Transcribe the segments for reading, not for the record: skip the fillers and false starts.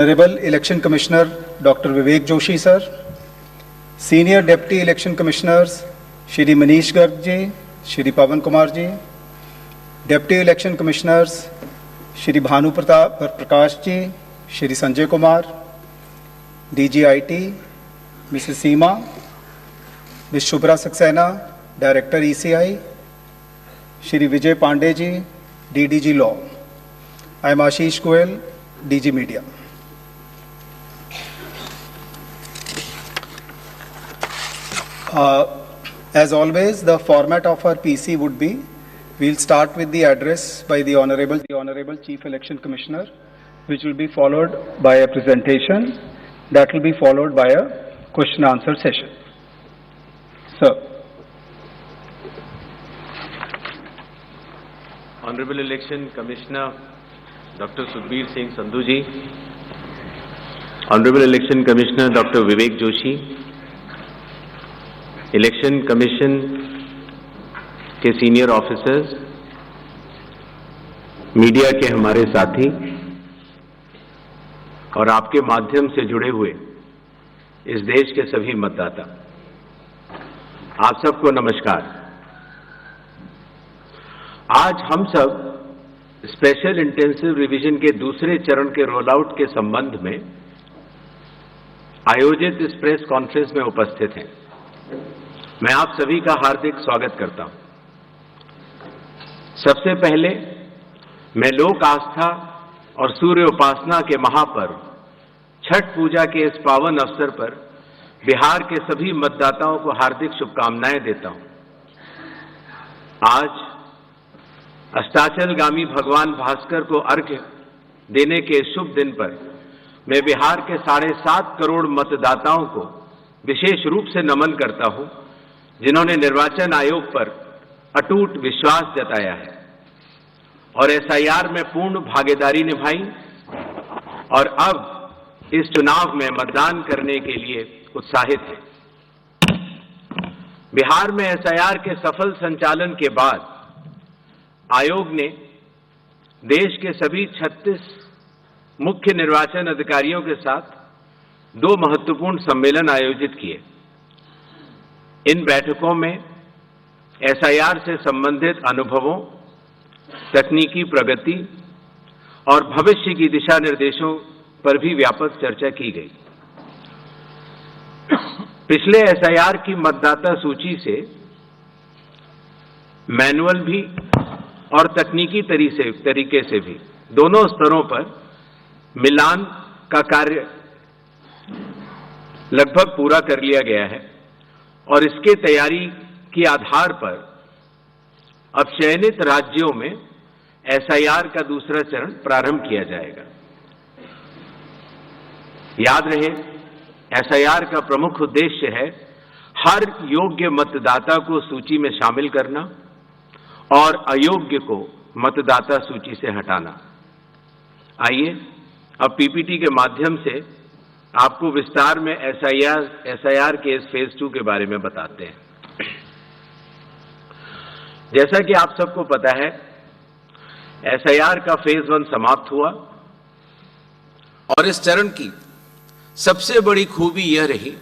Honorable Election Commissioner Dr. Vivek Joshi sir, Senior Deputy Election Commissioners Shri Manish Garg ji, Shri Pawan Kumar ji, Deputy Election Commissioners Shri Bhanu Prakash ji, Shri Sanjay Kumar, DGIT, Mrs. Seema, Ms. Shubhra Saxena, Director ECI, Shri Vijay Pandey ji, DDG Law. I am Ashish Goel, DG Media. As always, the format of our PC would be, we'll start with the address by the Honorable Chief Election Commissioner, which will be followed by a presentation, that will be followed by a question answer session. Sir. Honorable Election Commissioner Dr. Sukhbir Singh Sandhu ji, Honorable Election Commissioner Dr. Vivek Joshi, election commission के senior officers, media के हमारे साथी और आपके माध्यम से जुड़े हुए इस देश के सभी मतदाता, आप सबको नमस्कार। आज हम सब स्पेशल इंटेंसिव रिवीजन के दूसरे चरण के रोल आउट के संबंध में आयोजित इस प्रेस कॉन्फ्रेंस में उपस्थित हैं। मैं आप सभी का हार्दिक स्वागत करता हूं। सबसे पहले मैं लोक आस्था और सूर्य उपासना के महापर्व छठ पूजा के इस पावन अवसर पर बिहार के सभी मतदाताओं को हार्दिक शुभकामनाएं देता हूं। आज अस्ताचलगामी भगवान भास्कर को अर्घ्य देने के शुभ दिन पर मैं बिहार के 7.5 करोड़ मतदाताओं को विशेष रूप से नमन करता हूं, जिन्होंने निर्वाचन आयोग पर अटूट विश्वास जताया है और एसआईआर में पूर्ण भागीदारी निभाई और अब इस चुनाव में मतदान करने के लिए उत्साहित है। बिहार में एसआईआर के सफल संचालन के बाद आयोग ने देश के सभी 36 मुख्य निर्वाचन अधिकारियों के साथ 2 महत्वपूर्ण सम्मेलन आयोजित किए। इन बैठकों में एसआईआर से संबंधित अनुभवों, तकनीकी प्रगति और भविष्य की दिशा निर्देशों पर भी व्यापक चर्चा की गई। पिछले एसआईआर की मतदाता सूची से मैनुअल भी और तकनीकी तरीके से भी दोनों स्तरों पर मिलान का कार्य लगभग पूरा कर लिया गया है और इसके तैयारी के आधार पर अब चयनित राज्यों में एसआईआर का दूसरा चरण प्रारंभ किया जाएगा। याद रहे, एसआईआर का प्रमुख उद्देश्य है हर योग्य मतदाता को सूची में शामिल करना और अयोग्य को मतदाता सूची से हटाना। आइए अब पीपीटी के माध्यम से आपको विस्तार में एसआईआर के इस फेज 2 के बारे में बताते हैं। जैसा कि आप सबको पता है, एसआईआर का फेज 1 समाप्त हुआ और इस चरण की सबसे बड़ी खूबी यह रही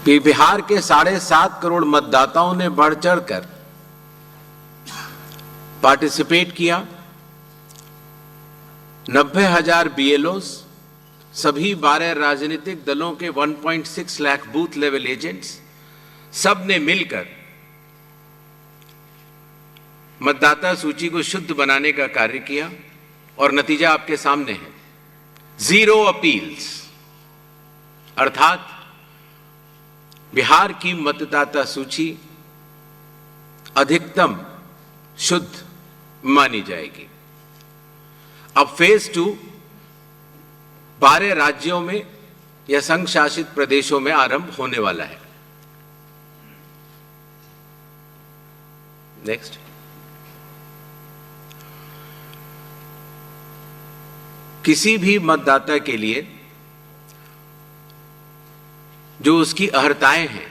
कि बिहार के 7.5 करोड़ मतदाताओं ने बढ़ चढ़कर पार्टिसिपेट किया। 90,000 बीएलओस, सभी 12 राजनीतिक दलों के 1.6 लाख बूथ लेवल एजेंट्स, सब ने मिलकर मतदाता सूची को शुद्ध बनाने का कार्य किया और नतीजा आपके सामने है। 0 अपील्स, अर्थात बिहार की मतदाता सूची अधिकतम शुद्ध मानी जाएगी। अब फेज 2 12 राज्यों में या संघ शासित प्रदेशों में आरंभ होने वाला है। नेक्स्ट। किसी भी मतदाता के लिए जो उसकी अर्हताएं हैं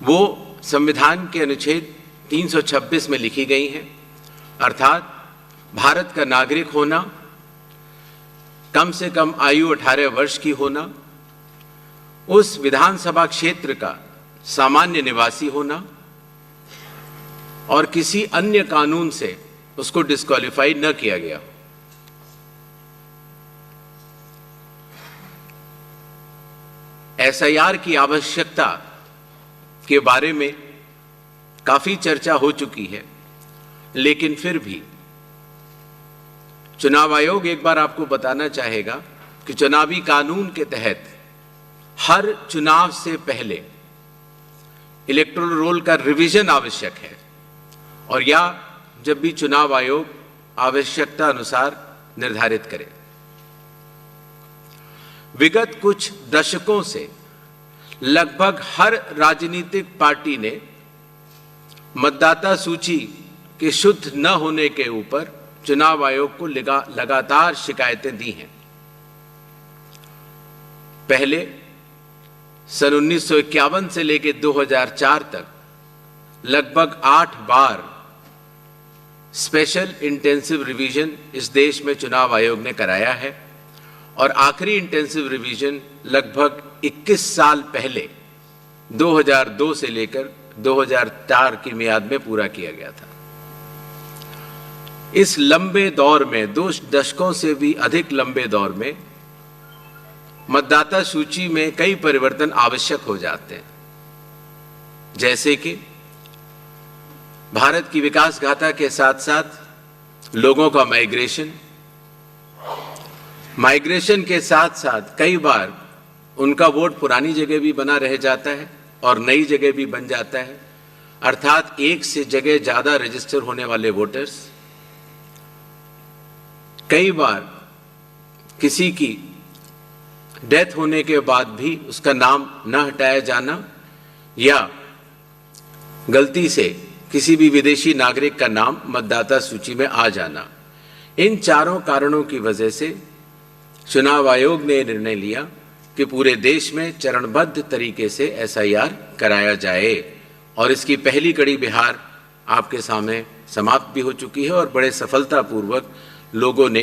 वो संविधान के अनुच्छेद 326 में लिखी गई हैं, अर्थात भारत का नागरिक होना, कम से कम आयु 18 वर्ष की होना, उस विधानसभा क्षेत्र का सामान्य निवासी होना और किसी अन्य कानून से उसको डिस्क्वालीफाई न किया गया हो। एसआईआर की आवश्यकता के बारे में काफी चर्चा हो चुकी है, लेकिन फिर भी चुनाव आयोग एक बार आपको बताना चाहेगा कि चुनावी कानून के तहत हर चुनाव से पहले इलेक्टोरल रोल का रिवीजन आवश्यक है, और या जब भी चुनाव आयोग आवश्यकता अनुसार निर्धारित करे। विगत कुछ दशकों से लगभग हर राजनीतिक पार्टी ने मतदाता सूची के शुद्ध न होने के ऊपर चुनाव आयोग को लगातार शिकायतें दी हैं। पहले सन 1951 से लेकर 2004 तक लगभग 8 बार स्पेशल इंटेंसिव रिवीजन इस देश में चुनाव आयोग ने कराया है, और आखिरी इंटेंसिव रिवीजन लगभग 21 साल पहले 2002 से लेकर 2004 की मियाद में पूरा किया गया था। इस लंबे दौर में, 2 दशकों से भी अधिक लंबे दौर में, मतदाता सूची में कई परिवर्तन आवश्यक हो जाते हैं, जैसे कि भारत की विकास गाथा के साथ साथ लोगों का माइग्रेशन के साथ साथ कई बार उनका वोट पुरानी जगह भी बना रह जाता है और नई जगह भी बन जाता है, अर्थात एक से जगह ज्यादा रजिस्टर होने वाले वोटर्स। कई बार किसी की डेथ होने के बाद भी उसका नाम न हटाया जाना, या गलती से किसी भी विदेशी नागरिक का नाम मतदाता सूची में आ जाना। इन चारों कारणों की वजह से चुनाव आयोग ने निर्णय लिया कि पूरे देश में चरणबद्ध तरीके से एसआईआर कराया जाए, और इसकी पहली कड़ी बिहार आपके सामने समाप्त भी हो चुकी है और बड़े सफलतापूर्वक लोगों ने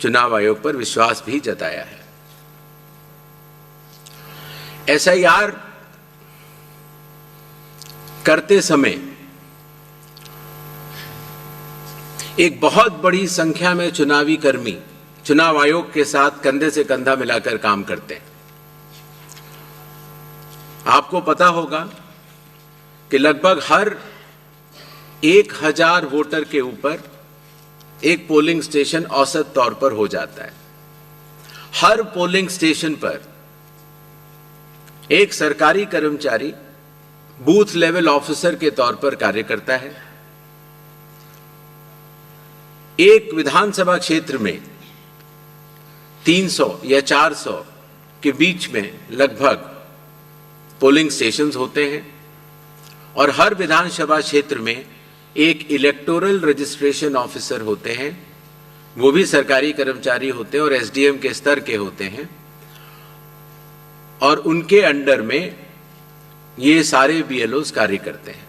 चुनाव आयोग पर विश्वास भी जताया है। एसआईआर करते समय एक बहुत बड़ी संख्या में चुनावी कर्मी चुनाव आयोग के साथ कंधे से कंधा मिलाकर काम करते हैं। आपको पता होगा कि लगभग हर 1000 वोटर के ऊपर एक पोलिंग स्टेशन औसत तौर पर हो जाता है। हर पोलिंग स्टेशन पर एक सरकारी कर्मचारी बूथ लेवल ऑफिसर के तौर पर कार्य करता है। एक विधानसभा क्षेत्र में 300 या 400 के बीच में लगभग पोलिंग स्टेशंस होते हैं, और हर विधानसभा क्षेत्र में एक इलेक्टोरल रजिस्ट्रेशन ऑफिसर होते हैं। वो भी सरकारी कर्मचारी होते हैं और एसडीएम के स्तर के होते हैं, और उनके अंडर में ये सारे बीएलओस कार्य करते हैं।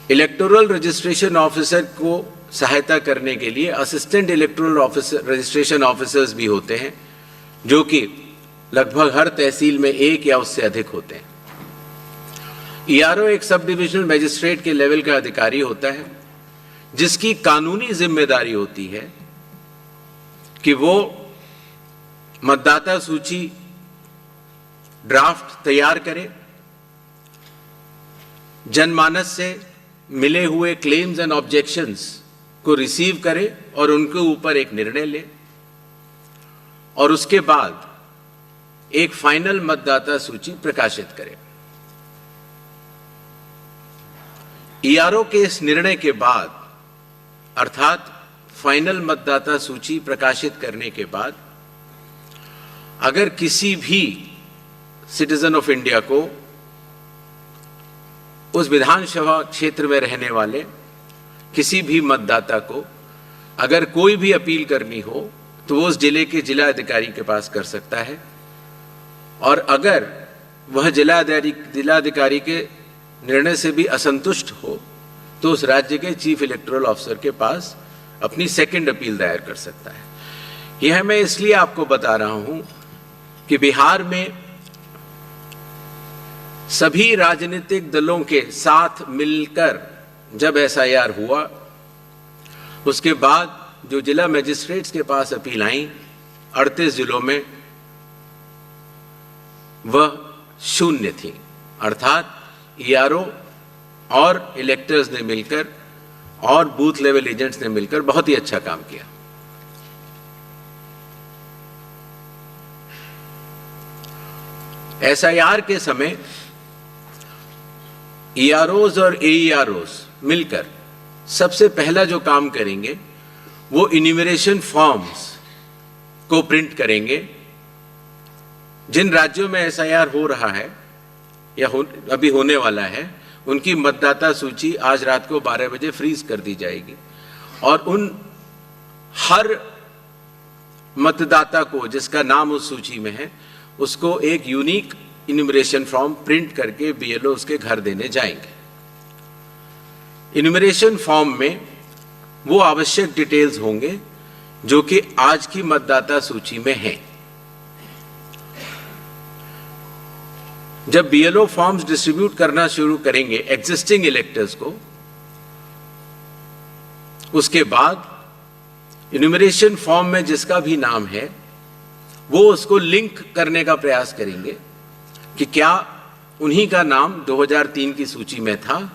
इलेक्टोरल रजिस्ट्रेशन ऑफिसर को सहायता करने के लिए assistant electoral officer registration officers भी होते हैं, जो कि लगभग हर तहसील में एक या उससे अधिक होते हैं। ईआरओ एक सब डिविजनल मजिस्ट्रेट के लेवल का अधिकारी होता है, जिसकी कानूनी जिम्मेदारी होती है कि वो मतदाता सूची ड्राफ्ट तैयार करे, जनमानस से मिले हुए क्लेम्स एंड ऑब्जेक्शंस को रिसीव करे और उनके ऊपर एक निर्णय ले, और उसके बाद एक फाइनल मतदाता सूची प्रकाशित करे। ईआरओ के इस निर्णय के बाद, अर्थात फाइनल मतदाता सूची प्रकाशित करने के बाद, अगर किसी भी सिटीजन ऑफ इंडिया को, उस विधानसभा क्षेत्र में रहने वाले किसी भी मतदाता को अगर कोई भी अपील करनी हो तो वो उस जिले के जिला अधिकारी के पास कर सकता है, और अगर वह जिलाधिकारी के निर्णय से भी असंतुष्ट हो तो उस राज्य के चीफ इलेक्टोरल ऑफिसर के पास अपनी सेकंड अपील दायर कर सकता है। यह मैं इसलिए आपको बता रहा हूं कि बिहार में सभी राजनीतिक दलों के साथ मिलकर जब एसआईआर हुआ, उसके बाद जो जिला मजिस्ट्रेट्स के पास अपील आई 38 जिलों में, वह शून्य थी। अर्थात ईआरओ और इलेक्टर्स ने मिलकर और बूथ लेवल एजेंट्स ने मिलकर बहुत ही अच्छा काम किया। एसआईआर के समय ईआरओज और एईआरओज मिलकर सबसे पहला जो काम करेंगे वो इन्यूमरेशन फॉर्म्स को प्रिंट करेंगे। जिन राज्यों में एसआईआर हो रहा है या अभी होने वाला है, उनकी मतदाता सूची आज रात को 12 बजे फ्रीज कर दी जाएगी और उन हर मतदाता को जिसका नाम उस सूची में है, उसको एक यूनिक इन्यूमरेशन फॉर्म प्रिंट करके बीएलओ उसके घर देने जाएंगे। इन्यूमरेशन फॉर्म में वो आवश्यक डिटेल्स होंगे जो कि आज की मतदाता सूची में हैं। जब बीएलओ फॉर्म्स डिस्ट्रीब्यूट करना शुरू करेंगे एग्जिस्टिंग इलेक्टर्स को, उसके बाद इन्यूमरेशन फॉर्म में जिसका भी नाम है वो उसको लिंक करने का प्रयास करेंगे कि क्या उन्हीं का नाम 2003 की सूची में था।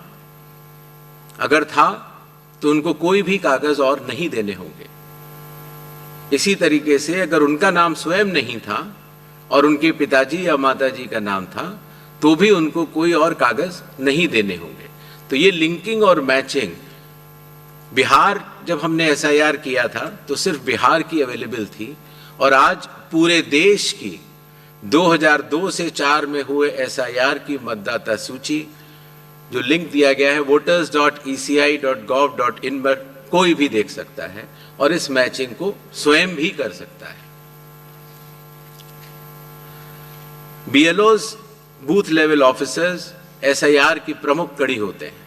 अगर था तो उनको कोई भी कागज और नहीं देने होंगे। इसी तरीके से अगर उनका नाम स्वयं नहीं था और उनके पिताजी या माताजी का नाम था तो भी उनको कोई और कागज नहीं देने होंगे। तो ये लिंकिंग और मैचिंग, बिहार जब हमने एसआईआर किया था तो सिर्फ बिहार की अवेलेबल थी और आज पूरे देश की 2002 से 4 में हुए एसआईआर की मतदाता सूची जो लिंक दिया गया है voters.eci.gov.in पर कोई भी देख सकता है और इस मैचिंग को स्वयं भी कर सकता है। बीएलओज, बूथ लेवल ऑफिसर्स एसआईआर की प्रमुख कड़ी होते हैं।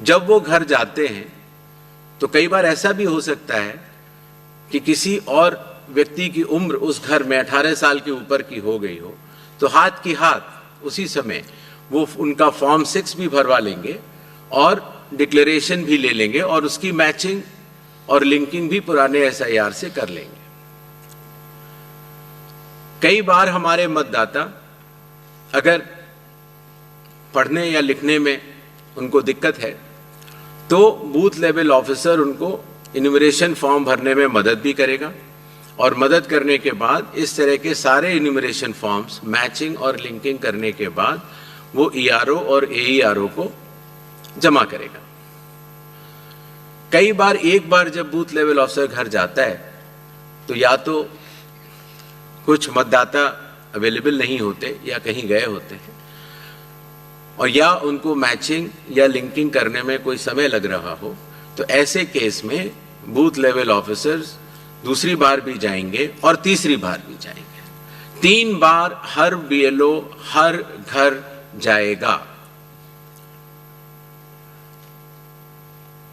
जब वो घर जाते हैं तो कई बार ऐसा भी हो सकता है कि किसी और व्यक्ति की उम्र उस घर में 18 साल के ऊपर की हो गई हो, तो हाथ की हाथ उसी समय वो उनका फॉर्म 6 भी भरवा लेंगे और डिक्लेरेशन भी ले लेंगे और उसकी मैचिंग और लिंकिंग भी पुराने एसआईआर से कर लेंगे। कई बार हमारे मतदाता अगर पढ़ने या लिखने में उनको दिक्कत है तो बूथ लेवल ऑफिसर उनको इन्यूमरेशन फॉर्म भरने में मदद भी करेगा और मदद करने के बाद इस तरह के सारे इन्यूमरेशन फॉर्म्स मैचिंग और लिंकिंग करने के बाद वो ईआरओ और एईआरओ को जमा करेगा। कई बार एक बार जब बूथ लेवल ऑफिसर घर जाता है तो या तो कुछ मतदाता अवेलेबल नहीं होते या कहीं गए होते हैं और या उनको मैचिंग या लिंकिंग करने में कोई समय लग रहा हो, तो ऐसे केस में बूथ लेवल ऑफिसर्स दूसरी बार भी जाएंगे और तीसरी बार भी जाएंगे। 3 बार हर बीएलओ हर घर जाएगा।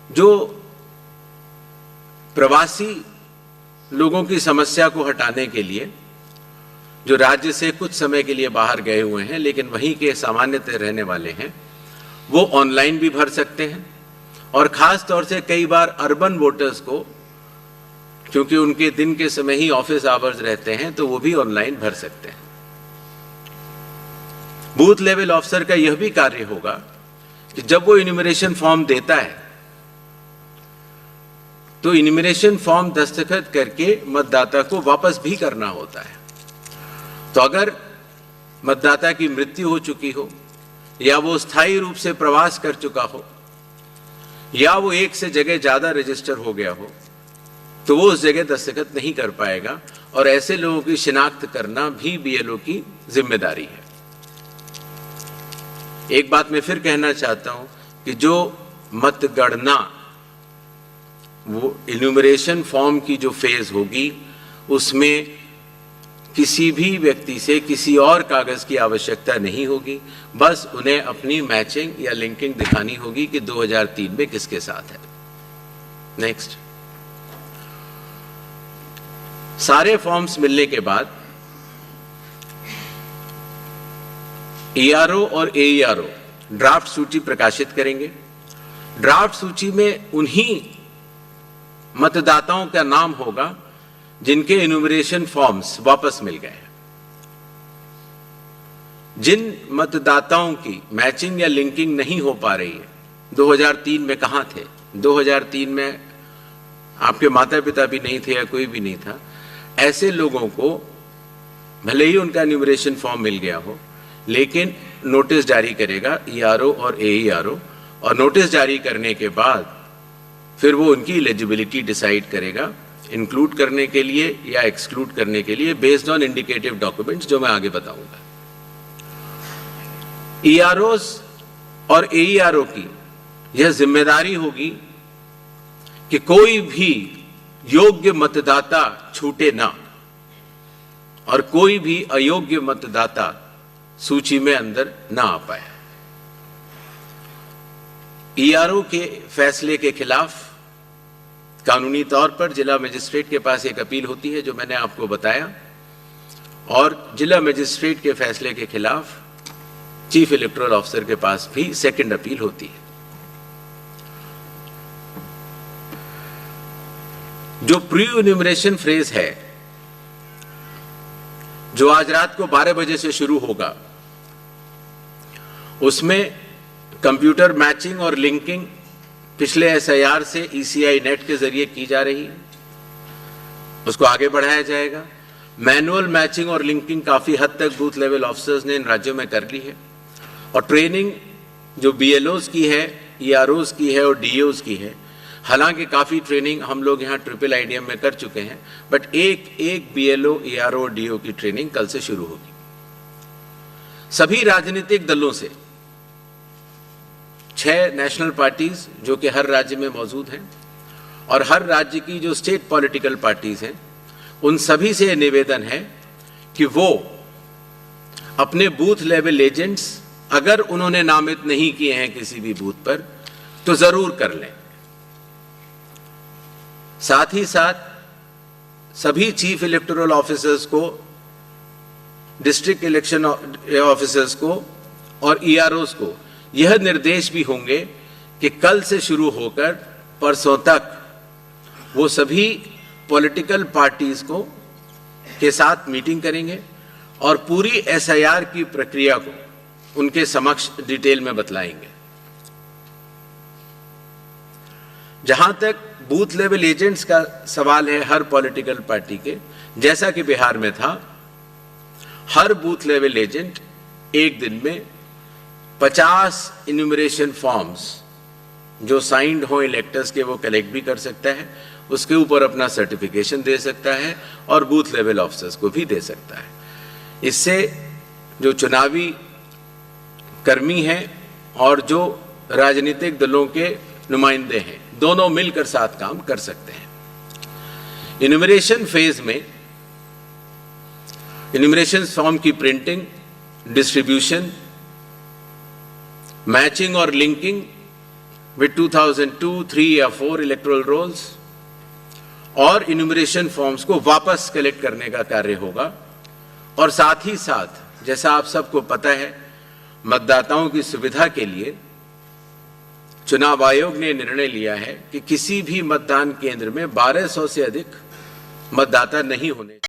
जो प्रवासी लोगों की समस्या को हटाने के लिए, जो राज्य से कुछ समय के लिए बाहर गए हुए हैं लेकिन वहीं के सामान्यतः रहने वाले हैं, वो ऑनलाइन भी भर सकते हैं और खास तौर से कई बार अर्बन वोटर्स को, क्योंकि उनके दिन के समय ही ऑफिस आवर्स रहते हैं, तो वो भी ऑनलाइन भर सकते हैं। बूथ लेवल ऑफिसर का यह भी कार्य होगा कि जब वो इन्यूमरेशन फॉर्म देता है तो इन्यूमरेशन फॉर्म दस्तखत करके मतदाता को वापस भी करना होता है। तो अगर मतदाता की मृत्यु हो चुकी हो या वो स्थायी रूप से प्रवास कर चुका हो या वो एक से जगह ज्यादा रजिस्टर हो गया हो, तो वो उस जगह दस्तखत नहीं कर पाएगा और ऐसे लोगों की शिनाख्त करना भी बीएलओ की जिम्मेदारी है। एक बात मैं फिर कहना चाहता हूं कि जो मतगणना, वो इन्यूमरेशन फॉर्म की जो फेज होगी उसमें किसी भी व्यक्ति से किसी और कागज की आवश्यकता नहीं होगी, बस उन्हें अपनी मैचिंग या लिंकिंग दिखानी होगी कि 2003 में किसके साथ है। नेक्स्ट। सारे फॉर्म्स मिलने के बाद ईआरओ और एईआरओ ड्राफ्ट सूची प्रकाशित करेंगे। ड्राफ्ट सूची में उन्हीं मतदाताओं का नाम होगा जिनके इन्यूमरेशन फॉर्म्स वापस मिल गए हैं। जिन मतदाताओं की मैचिंग या लिंकिंग नहीं हो पा रही है, 2003 में कहां थे, 2003 में आपके माता पिता भी नहीं थे या कोई भी नहीं था, ऐसे लोगों को भले ही उनका इन्यूमरेशन फॉर्म मिल गया हो, लेकिन नोटिस जारी करेगा ईआरओ और एईआरओ, और नोटिस जारी करने के बाद फिर वो उनकी एलिजिबिलिटी डिसाइड करेगा इंक्लूड करने के लिए या एक्सक्लूड करने के लिए बेस्ड ऑन इंडिकेटिव डॉक्यूमेंट्स, जो मैं आगे बताऊंगा। ईआरओस और एईआरओ की यह जिम्मेदारी होगी कि कोई भी योग्य मतदाता छूटे ना और कोई भी अयोग्य मतदाता सूची में अंदर ना आ पाए। ईआरओ के फैसले के खिलाफ कानूनी तौर पर जिला मजिस्ट्रेट के पास एक अपील होती है, जो मैंने आपको बताया, और जिला मजिस्ट्रेट के फैसले के खिलाफ चीफ इलेक्टोरल ऑफिसर के पास भी सेकंड अपील होती है। जो प्री इन्यूमरेशन फेज है, जो आज रात को 12 बजे से शुरू होगा, उसमें कंप्यूटर मैचिंग और लिंकिंग पिछले एसआईआर से ईसीआई नेट के जरिए की जा रही है, उसको आगे बढ़ाया जाएगा। मैनुअल मैचिंग और लिंकिंग काफी हद तक बूथ लेवल ऑफिसर्स ने इन राज्यों में कर ली है, और ट्रेनिंग जो बीएलओज की है, ईआरओज की है और डीओज की है। हालांकि काफी ट्रेनिंग हम लोग यहाँ ट्रिपल आईडीएम में कर चुके हैं, बट एक बीएलओ, ईआरओ और डीओ की ट्रेनिंग कल से शुरू होगी। सभी राजनीतिक दलों से 6 नेशनल पार्टीज जो कि हर राज्य में मौजूद हैं, और हर राज्य की जो स्टेट पॉलिटिकल पार्टीज हैं, उन सभी से निवेदन है कि वो अपने बूथ लेवल एजेंट्स, अगर उन्होंने नामित नहीं किए हैं किसी भी बूथ पर, तो जरूर कर लें। साथ ही साथ सभी चीफ इलेक्टोरल ऑफिसर्स को, डिस्ट्रिक्ट इलेक्शन ऑफिसर्स को और ईआरओस को यह निर्देश भी होंगे कि कल से शुरू होकर परसों तक वो सभी पॉलिटिकल पार्टीज को के साथ मीटिंग करेंगे और पूरी एसआईआर की प्रक्रिया को उनके समक्ष डिटेल में बतलाएंगे। जहां तक बूथ लेवल एजेंट्स का सवाल है हर पॉलिटिकल पार्टी के, जैसा कि बिहार में था, हर बूथ लेवल एजेंट एक दिन में 50 इन्यूमरेशन फॉर्म्स जो साइंड हो इलेक्टर्स के, वो कलेक्ट भी कर सकता है, उसके ऊपर अपना सर्टिफिकेशन दे सकता है और बूथ लेवल ऑफिसर्स को भी दे सकता है। इससे जो चुनावी कर्मी हैं और जो राजनीतिक दलों के नुमाइंदे हैं, दोनों मिलकर साथ काम कर सकते हैं। इन्यूमरेशन फेज में इन्यूमरेशन फॉर्म की प्रिंटिंग, डिस्ट्रीब्यूशन, मैचिंग और लिंकिंग विद 2002, 3 या 4 इलेक्टोरल रोल्स और इन्यूमरेशन फॉर्म्स को वापस कलेक्ट करने का कार्य होगा। और साथ ही साथ, जैसा आप सबको पता है, मतदाताओं की सुविधा के लिए चुनाव आयोग ने निर्णय लिया है कि किसी भी मतदान केंद्र में 1200 से अधिक मतदाता नहीं होने